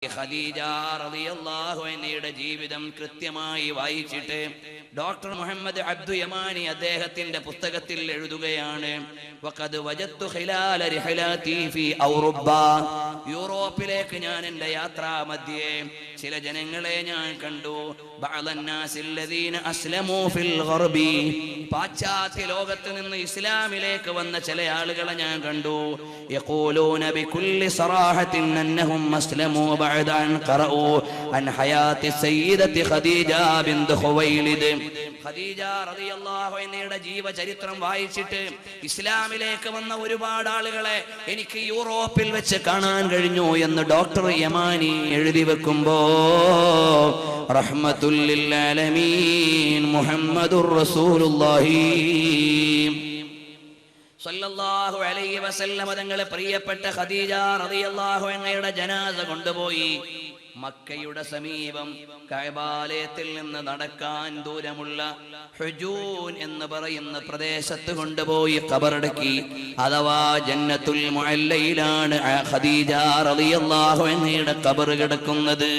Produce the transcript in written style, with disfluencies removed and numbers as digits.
ഖദീജ റളിയല്ലാഹു അൻഹയുടെ ജീവിതം കൃത്യമായി വായിച്ചിട്ട് ഡോക്ടർ മുഹമ്മദ് അബ്ദു യമാനി അദ്ദേഹത്തിന്റെ പുസ്തകത്തിൽ എഴുതുകയാണ്, വഖദ് വജദ്തു ഖിലാല റിഹലാതി ഫീ ഔറൂബ, യൂറോപ്പിലേക്ക് ഞാൻ എൻ്റെ യാത്രാ മധ്യേ ചില ജനങ്ങളെ ഞാൻ കണ്ടു. ബഅദന്നാസില്ലദീന അസ്ലമൂ ഫിൽ ഗർബി, പാശ്ചാത്യ ലോകത്ത് നിന്ന് ഇസ്ലാമിലേക്ക് വന്ന ചില ആളുകളെ ഞാൻ കണ്ടു. യഖൂലൂന ബികുല്ലി സറാഹത്തിൻ അന്നഹും അസ്ലമൂ ബഅദ അൻ ഖറഊ അൻ ഹയാത്തി സയ്യിദത്തി ഖദീജ ബിൻത് ഖുവൈലിദ്. ഖദീജ റളിയല്ലാഹു അൻഹയുടെ ജീവചരിത്രം വായിച്ചിട്ട് ഇസ്ലാമിലേക്ക് വന്ന ഒരുപാട് ആളുകളെ എനിക്ക് യൂറോപ്പിൽ വെച്ച് കാണാൻ കഴിഞ്ഞു എന്ന് ഡോക്ടർ യമാനി എഴുതി വെക്കുമ്പോ റഹ്മത്തുൽ ലിൽ ആലമീൻ മുഹമ്മദുർ റസൂലുള്ളാഹി സല്ലല്ലാഹു അലൈഹി വസല്ലം തങ്ങളെ പ്രിയപ്പെട്ട ഖദീജ റളിയല്ലാഹു അൻഹയുടെ ജനാസ കൊണ്ടുപോയി മക്കയുടെ സമീപം കഅബാലയത്തിൽ നിന്ന് നടക്കാൻ ദൂരമുള്ള ഹുജൂൻ എന്ന് പറയുന്ന പ്രദേശത്ത് കൊണ്ടുപോയി ഖബറടക്കി. അഥവാ ജന്നത്തുൽ മുഅല്ലയിലാണ് ഖദീജ റളിയല്ലാഹു അൻഹയുടെ ഖബർ കിടക്കുന്നത്.